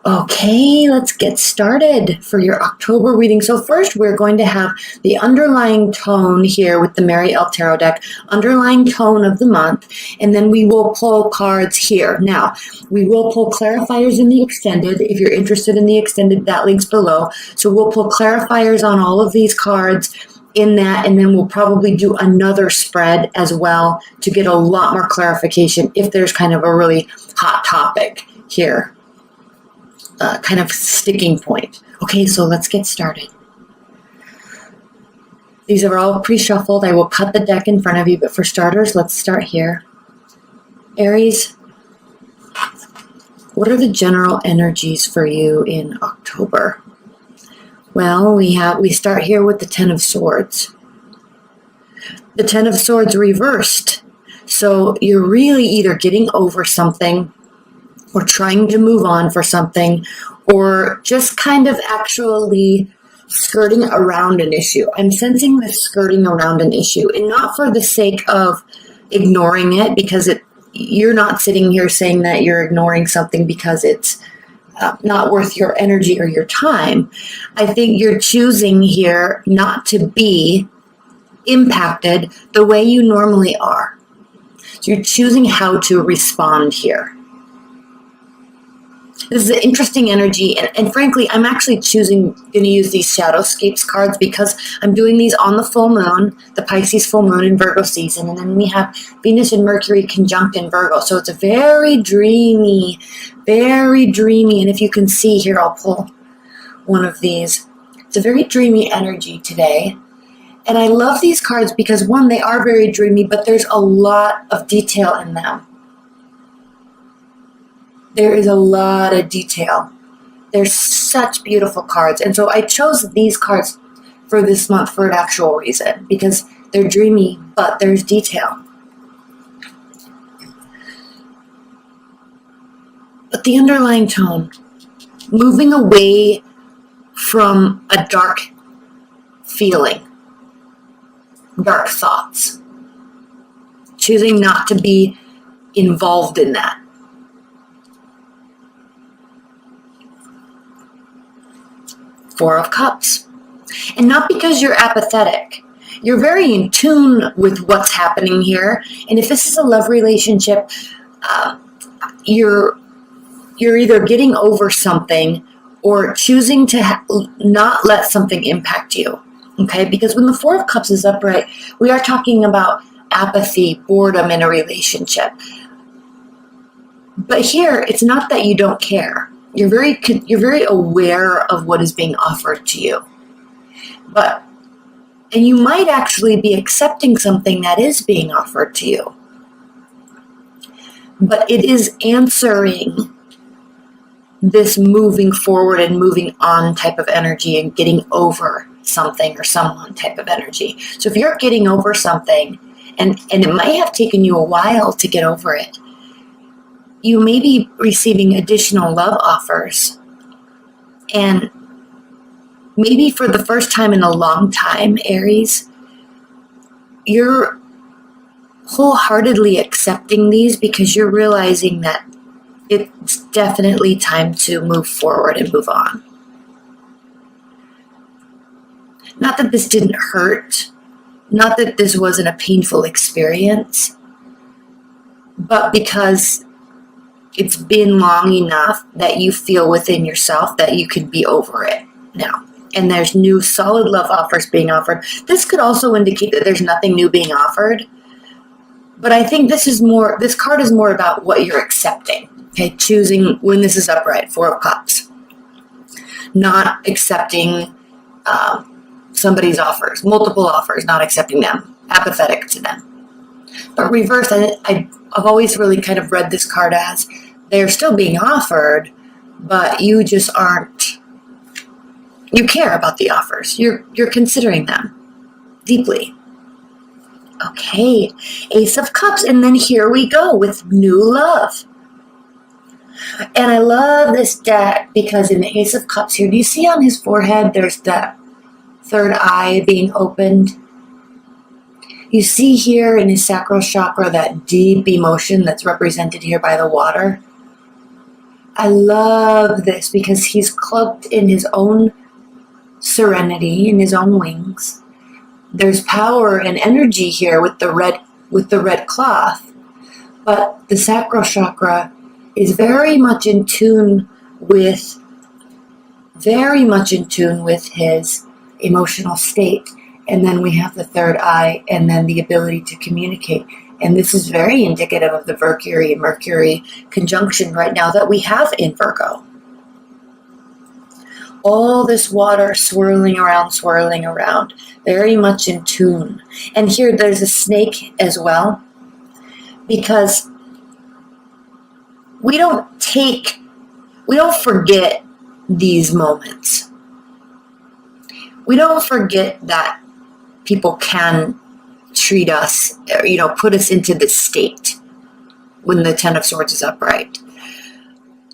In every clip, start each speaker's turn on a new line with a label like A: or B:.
A: Okay, let's get started for your October reading. So first, we're going to have the underlying tone here with the Mary L Tarot deck, underlying tone of the month, and then we will pull cards here. Now, we will pull clarifiers in the extended. If you're interested in the extended, that link's below. So we'll pull clarifiers on all of these cards in that, and then we'll probably do another spread as well to get a lot more clarification if there's kind of a really hot topic here. Kind of sticking point. Okay, so let's get started. These are all pre-shuffled. I will cut the deck in front of you, but for starters, let's start here. Aries, what are the general energies for you in October? Well, we start here with the Ten of Swords. The Ten of Swords reversed. So you're really either getting over something or trying to move on for something, or just kind of actually skirting around an issue. I'm sensing this skirting around an issue, and not for the sake of ignoring it, because you're not sitting here saying that you're ignoring something because it's not worth your energy or your time. I think you're choosing here not to be impacted the way you normally are. So you're choosing how to respond here. This is an interesting energy, and frankly, I'm actually going to use these Shadowscapes cards because I'm doing these on the full moon, the Pisces full moon in Virgo season, and then we have Venus and Mercury conjunct in Virgo, so it's a very dreamy, and if you can see here, I'll pull one of these. It's a very dreamy energy today, and I love these cards because, one, they are very dreamy, but there's a lot of detail in them. There is a lot of detail. They're such beautiful cards. And so I chose these cards for this month for an actual reason, because they're dreamy, but there's detail. But the underlying tone, moving away from a dark feeling, dark thoughts, choosing not to be involved in that. Four of Cups. And not because you're apathetic. You're very in tune with what's happening here. And if this is a love relationship, you're either getting over something or choosing to not let something impact you. Okay? Because when the Four of Cups is upright, we are talking about apathy, boredom in a relationship. But here, it's not that you don't care. You're very aware of what is being offered to you. And you might actually be accepting something that is being offered to you. But it is answering this moving forward and moving on type of energy and getting over something or someone type of energy. So if you're getting over something, and it might have taken you a while to get over it, you may be receiving additional love offers. And maybe for the first time in a long time, Aries, you're wholeheartedly accepting these because you're realizing that it's definitely time to move forward and move on. Not that this didn't hurt, not that this wasn't a painful experience, but because it's been long enough that you feel within yourself that you can be over it now. And there's new solid love offers being offered. This could also indicate that there's nothing new being offered. But I think this card is more about what you're accepting. Okay, choosing when this is upright, Four of Cups. Not accepting somebody's offers, multiple offers, not accepting them, apathetic to them. But reverse, I've always really kind of read this card as they're still being offered, but you just aren't, you care about the offers. You're considering them deeply. Okay, Ace of Cups, and then here we go with new love. And I love this deck because in the Ace of Cups here, do you see on his forehead there's that third eye being opened? You see here in his sacral chakra that deep emotion that's represented here by the water. I love this because he's cloaked in his own serenity, in his own wings. There's power and energy here with the red cloth, but the sacral chakra is very much in tune with his emotional state. And then we have the third eye, and then the ability to communicate. And this is very indicative of the Mercury conjunction right now that we have in Virgo. All this water swirling around, very much in tune. And here there's a snake as well, because we don't forget these moments. We don't forget that people can treat us, put us into this state when the Ten of Swords is upright.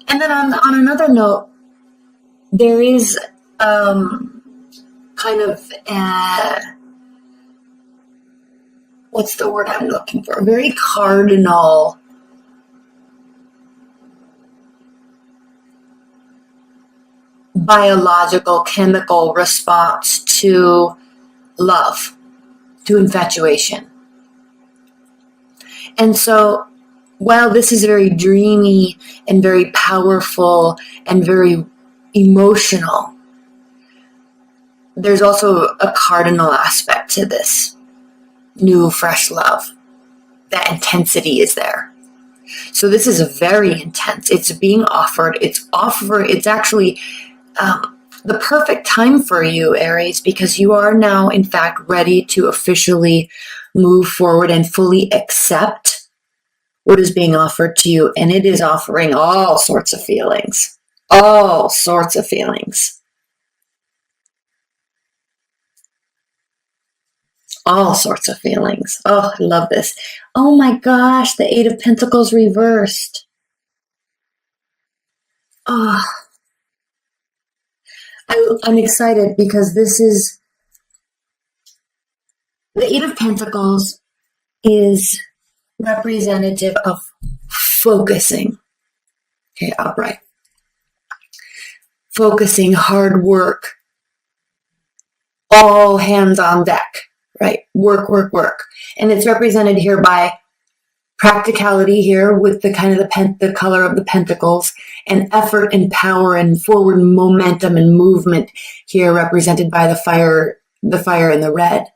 A: And then on another note, there is kind of what's the word I'm looking for? A very cardinal biological, chemical response to love, to infatuation. And so while this is very dreamy and very powerful and very emotional, there's also a cardinal aspect to this new, fresh love. That intensity is there. So this is very intense. It's being offered. It's actually the perfect time for you, Aries, because you are now, in fact, ready to officially move forward and fully accept what is being offered to you. And it is offering all sorts of feelings. All sorts of feelings. All sorts of feelings. Oh, I love this. Oh my gosh, the Eight of Pentacles reversed. Oh, I'm excited because this is the Eight of Pentacles is representative of focusing. Okay, upright. Focusing, hard work, all hands on deck, right? Work, work, work. And it's represented here by practicality here with the kind of the color of the pentacles, and effort and power and forward momentum and movement here represented by the fire and the red.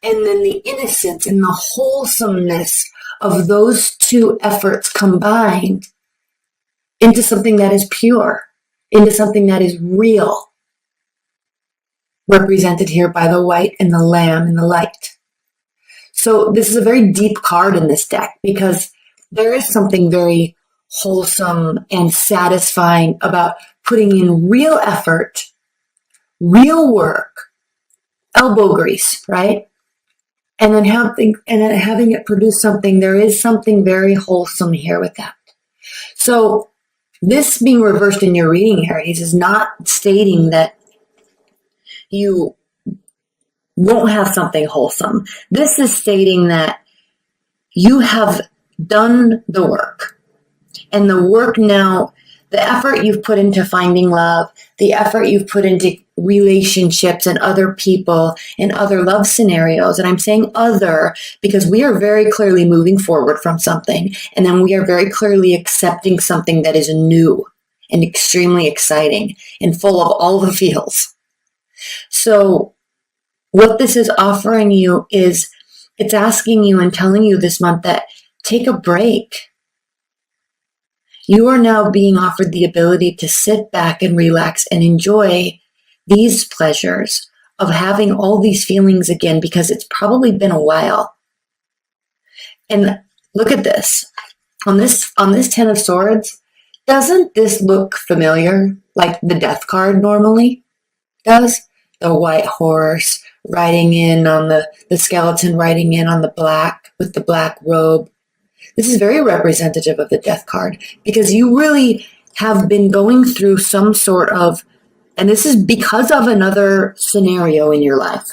A: And then the innocence and the wholesomeness of those two efforts combined into something that is pure, into something that is real, represented here by the white and the lamb and the light. So this is a very deep card in this deck because there is something very wholesome and satisfying about putting in real effort, real work, elbow grease, right? And then having it produce something. There is something very wholesome here with that. So this being reversed in your reading, Aries, is not stating that you won't have something wholesome. This is stating that you have done the work. And the work now, the effort you've put into finding love, the effort you've put into relationships and other people and other love scenarios. And I'm saying other because we are very clearly moving forward from something. And then we are very clearly accepting something that is new and extremely exciting and full of all the feels. So what this is offering you is it's asking you and telling you this month that take a break. You are now being offered the ability to sit back and relax and enjoy these pleasures of having all these feelings again because it's probably been a while. And look at this. On this Ten of Swords, doesn't this look familiar like the Death card normally does? The white horse riding in on the skeleton riding in on the black with the black robe. This is very representative of the Death card because you really have been going through some sort of, and this is because of another scenario in your life.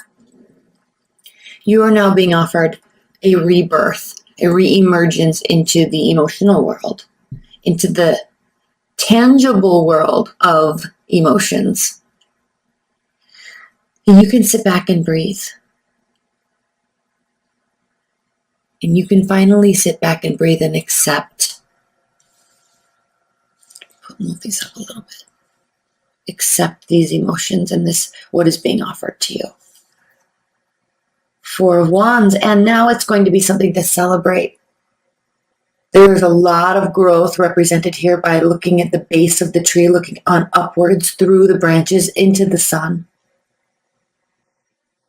A: You are now being offered a rebirth, a re-emergence into the emotional world, into the tangible world of emotions. And you can sit back and breathe. And you can finally sit back and breathe and accept. Move these up a little bit. Accept these emotions and this, what is being offered to you. Four of Wands, and now it's going to be something to celebrate. There's a lot of growth represented here by looking at the base of the tree, looking on upwards through the branches into the sun.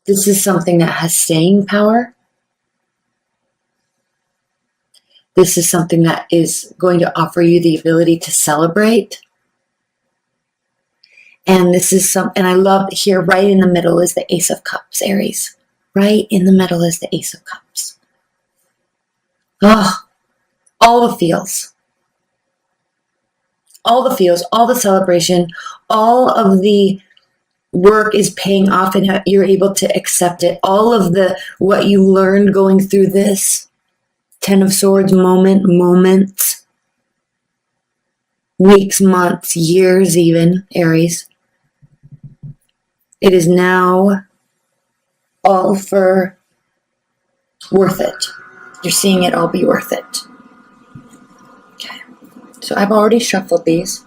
A: This is something that has staying power. This is something that is going to offer you the ability to celebrate. And this is and I love here, right in the middle is the Ace of Cups, Aries. Right in the middle is the Ace of Cups. Oh, all the feels. All the feels, all the celebration, all of the work is paying off and you're able to accept it. All of what you learned going through this Ten of Swords moments, weeks, months, years even, Aries. It is now all for worth it. You're seeing it all be worth it. Okay. So I've already shuffled these.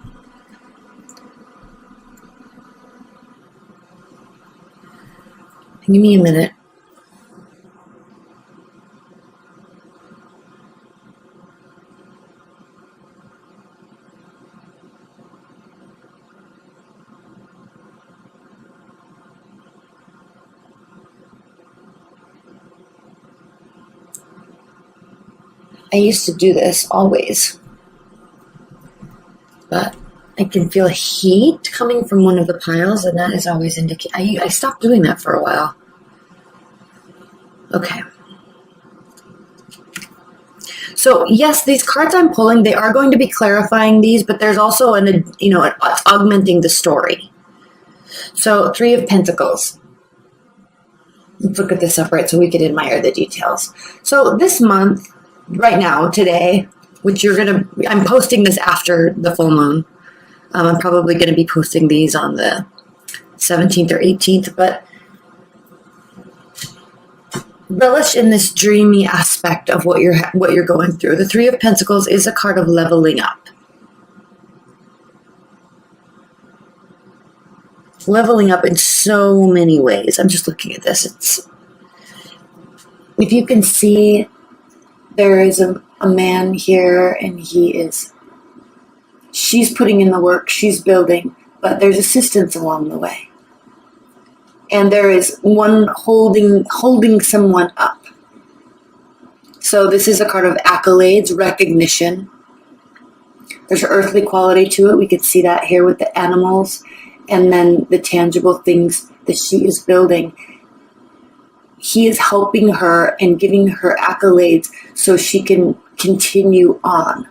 A: Give me a minute. I used to do this always, but I can feel heat coming from one of the piles, and that is always indicating. I stopped doing that for a while. Okay. So yes, these cards I'm pulling, they are going to be clarifying these, but there's also it's augmenting the story. So Three of Pentacles. Let's look at this upright so we can admire the details. So this month, right now, today, which I'm posting this after the full moon. I'm probably going to be posting these on the 17th or 18th, but relish in this dreamy aspect of what you're going through. The Three of Pentacles is a card of leveling up. Leveling up in so many ways. I'm just looking at this. If you can see, there is a man here, and she's putting in the work, she's building, but there's assistance along the way. And there is one holding someone up. So this is a card of accolades, recognition. There's an earthly quality to it. We can see that here with the animals, and then the tangible things that she is building. He is helping her and giving her accolades so she can continue on.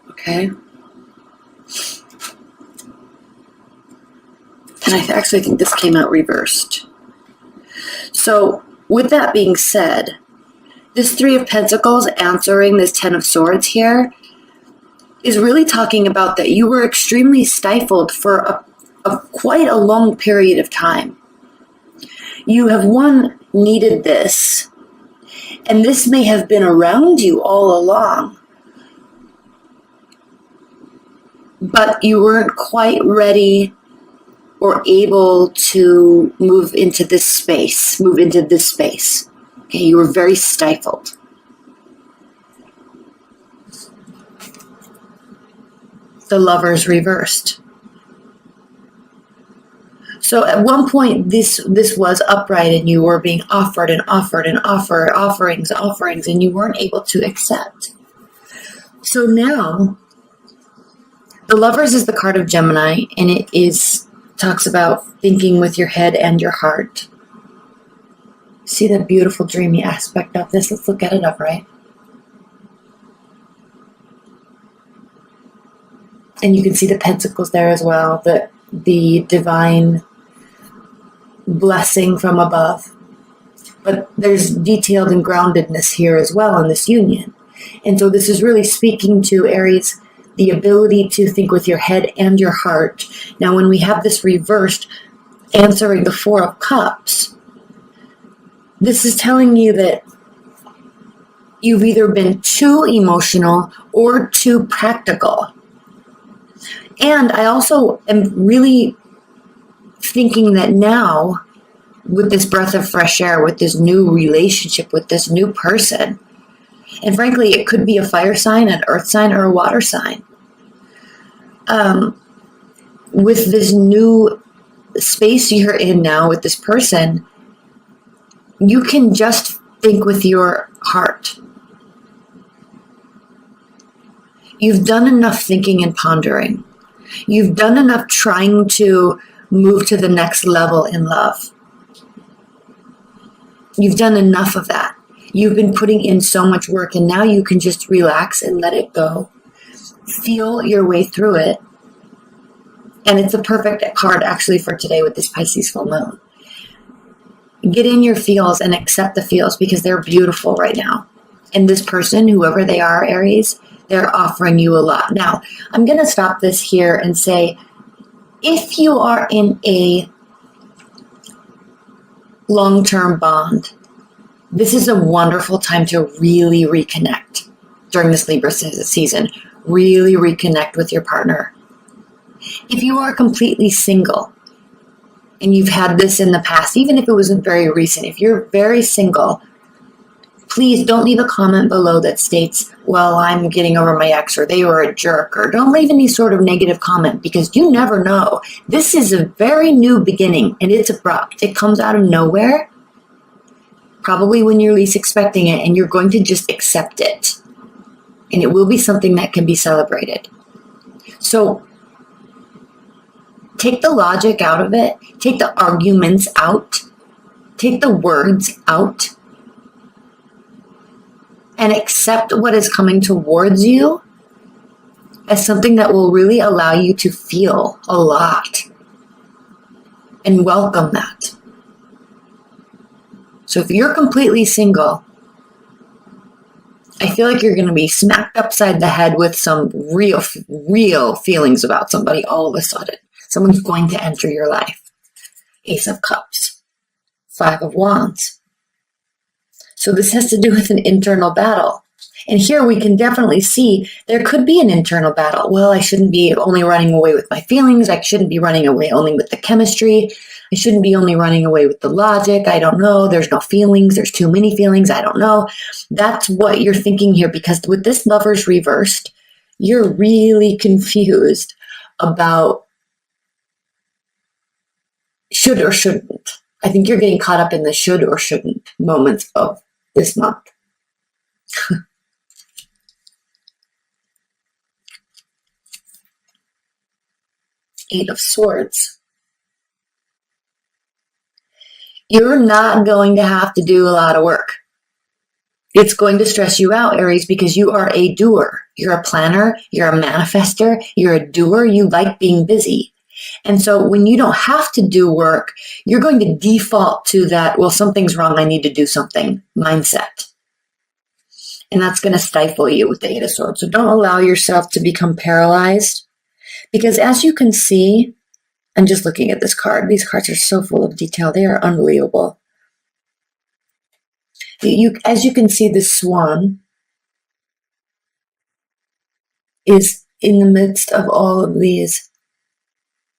A: Okay? And I actually think this came out reversed. So, with that being said, this Three of Pentacles answering this Ten of Swords here is really talking about that you were extremely stifled for quite a long period of time. You have needed this, and this may have been around you all along, but you weren't quite ready or able to move into this space. Okay, you were very stifled. The Lovers reversed. So at one point, this was upright, and you were being offered offerings, and you weren't able to accept. So now, the Lovers is the card of Gemini, and it talks about thinking with your head and your heart. See the beautiful dreamy aspect of this? Let's look at it upright. And you can see the pentacles there as well, the divine blessing from above. But there's detailed and groundedness here as well in this union. And so this is really speaking to Aries, the ability to think with your head and your heart. Now, when we have this reversed, answering the Four of Cups, this is telling you that you've either been too emotional or too practical. And I also am really thinking that now, with this breath of fresh air, with this new relationship, with this new person, and frankly, it could be a fire sign, an earth sign, or a water sign. With this new space you're in now with this person, you can just think with your heart. You've done enough thinking and pondering. You've done enough trying to move to the next level in love. You've done enough of that. You've been putting in so much work, and now you can just relax and let it go. Feel your way through it. And it's a perfect card actually for today with this Pisces full moon. Get in your feels and accept the feels because they're beautiful right now. And this person, whoever they are, Aries, they're offering you a lot. Now, I'm going to stop this here and say, if you are in a long-term bond, this is a wonderful time to really reconnect during this Libra season. Really reconnect with your partner. If you are completely single and you've had this in the past, even if it wasn't very recent, if you're very single, please don't leave a comment below that states, well, I'm getting over my ex, or they were a jerk, or don't leave any sort of negative comment because you never know. This is a very new beginning and it's abrupt. It comes out of nowhere, probably when you're least expecting it, and you're going to just accept it. And it will be something that can be celebrated. So take the logic out of it. Take the arguments out. Take the words out. And accept what is coming towards you as something that will really allow you to feel a lot. And welcome that. So if you're completely single, I feel like you're going to be smacked upside the head with some real feelings about somebody all of a sudden. Someone's going to enter your life. Ace of Cups. Five of Wands. So this has to do with an internal battle. And here we can definitely see there could be an internal battle. Well, I shouldn't be only running away with my feelings. I shouldn't be running away only with the chemistry. I shouldn't be only running away with the logic. I don't know. There's no feelings. There's too many feelings. I don't know. That's what you're thinking here, because with this Lovers reversed, you're really confused about should or shouldn't. I think you're getting caught up in the should or shouldn't moments of this month. Eight of Swords. You're not going to have to do a lot of work. It's going to stress you out, Aries, because you are a doer. You're a planner. You're a manifester. You're a doer. You like being busy. And so when you don't have to do work, you're going to default to that, well, something's wrong, I need to do something mindset. And that's going to stifle you with the Eight of Swords. So don't allow yourself to become paralyzed. Because as you can see, I'm just looking at this card. These cards are so full of detail. They are unbelievable. As you can see, this swan is in the midst of all of these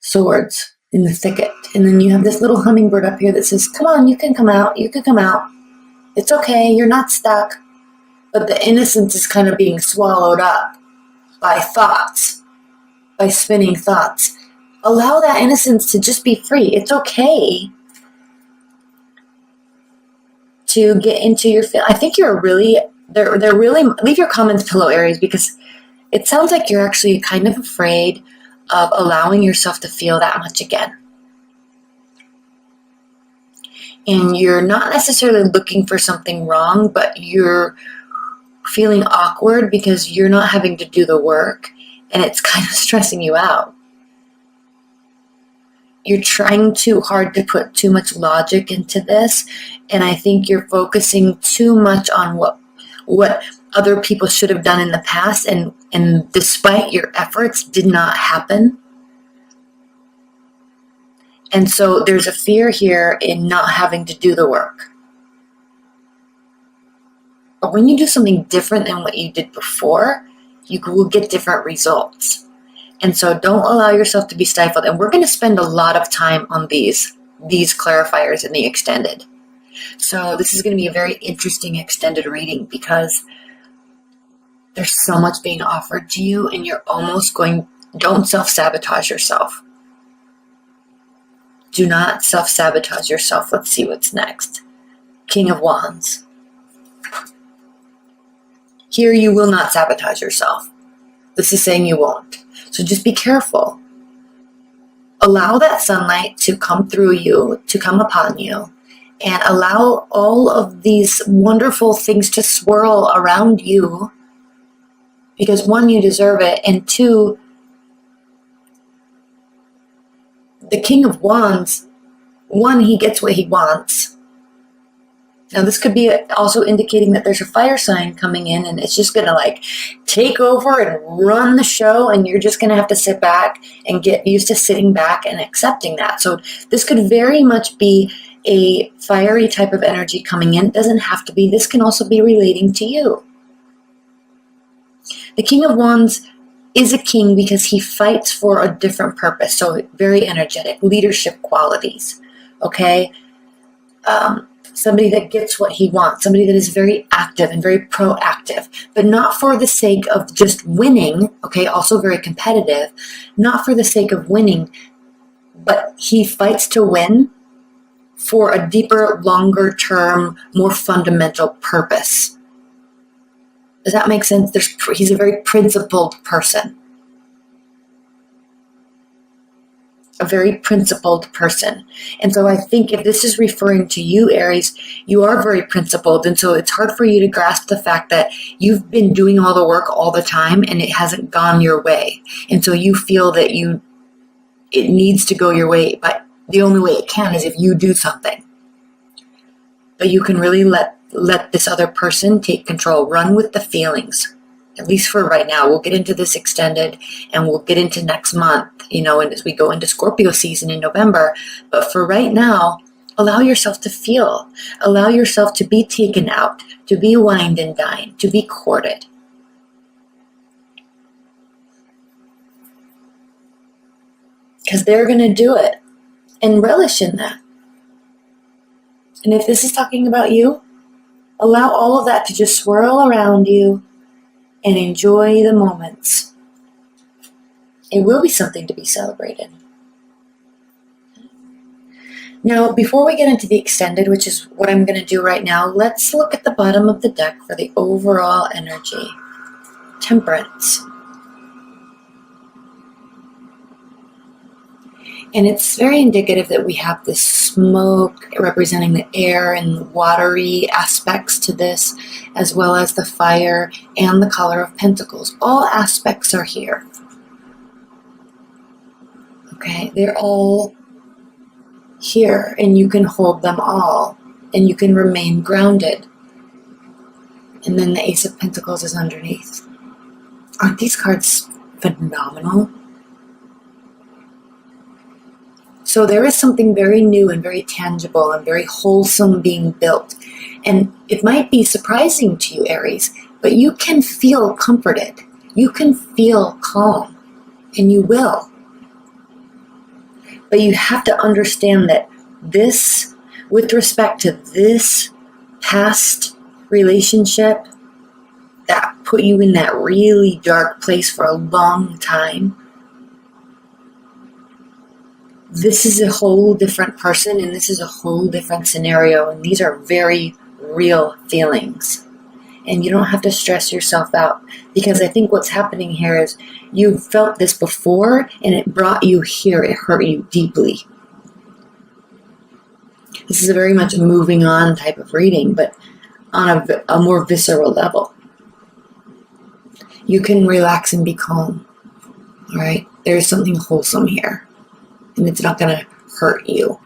A: swords in the thicket. And then you have this little hummingbird up here that says, come on, you can come out. You can come out. It's okay. You're not stuck. But the innocence is kind of being swallowed up by thoughts, by spinning thoughts. Allow that innocence to just be free. It's okay to get into your feel. I think you're really, they're really, leave your comments below, Aries, because it sounds like you're actually kind of afraid of allowing yourself to feel that much again. And you're not necessarily looking for something wrong, but you're feeling awkward because you're not having to do the work, and it's kind of stressing you out. You're trying too hard to put too much logic into this, and I think you're focusing too much on what other people should have done in the past, and despite your efforts did not happen. And so there's a fear here in not having to do the work. But when you do something different than what you did before, you will get different results. And so don't allow yourself to be stifled. And we're going to spend a lot of time on these clarifiers in the extended. So this is going to be a very interesting extended reading because there's so much being offered to you and you're almost don't self-sabotage yourself. Do not self-sabotage yourself. Let's see what's next. King of Wands. Here you will not sabotage yourself. This is saying you won't. So just be careful. Allow that sunlight to come through you, to come upon you, and allow all of these wonderful things to swirl around you because one, you deserve it, and two, the King of Wands, one, he gets what he wants. Now this could be also indicating that there's a fire sign coming in and it's just going to like take over and run the show, and you're just going to have to sit back and get used to sitting back and accepting that. So this could very much be a fiery type of energy coming in. It doesn't have to be. This can also be relating to you. The King of Wands is a king because he fights for a different purpose. So very energetic, leadership qualities, okay? Somebody that gets what he wants, somebody that is very active and very proactive, but not for the sake of just winning, okay? Also very competitive, not for the sake of winning, but he fights to win for a deeper, longer term, more fundamental purpose. Does that make sense? He's a very principled person. A very principled person. And so I think if this is referring to you, Aries, you are very principled. And so it's hard for you to grasp the fact that you've been doing all the work all the time and it hasn't gone your way. And so you feel that it needs to go your way, but the only way it can is if you do something. But you can really let this other person take control. Run with the feelings, at least for right now. We'll get into this extended and we'll get into next month, and as we go into Scorpio season in November. But for right now, allow yourself to feel. Allow yourself to be taken out, to be wined and dined, to be courted. Because they're going to do it and relish in that. And if this is talking about you, allow all of that to just swirl around you and enjoy the moments. It will be something to be celebrated. Now, before we get into the extended, which is what I'm going to do right now, let's look at the bottom of the deck for the overall energy. Temperance. And it's very indicative that we have this smoke representing the air and watery aspects to this, as well as the fire and the color of pentacles. All aspects are here. Okay, they're all here, and you can hold them all, and you can remain grounded. And then the Ace of Pentacles is underneath. Aren't these cards phenomenal? So there is something very new and very tangible and very wholesome being built. And it might be surprising to you, Aries, but you can feel comforted. You can feel calm, and you will. But you have to understand that this, with respect to this past relationship that put you in that really dark place for a long time, this is a whole different person and this is a whole different scenario, and these are very real feelings. And you don't have to stress yourself out, because I think what's happening here is you felt this before and it brought you here. It hurt you deeply. This is a very much a moving on type of reading, but on a more visceral level. You can relax and be calm. All right? There's something wholesome here, and it's not going to hurt you.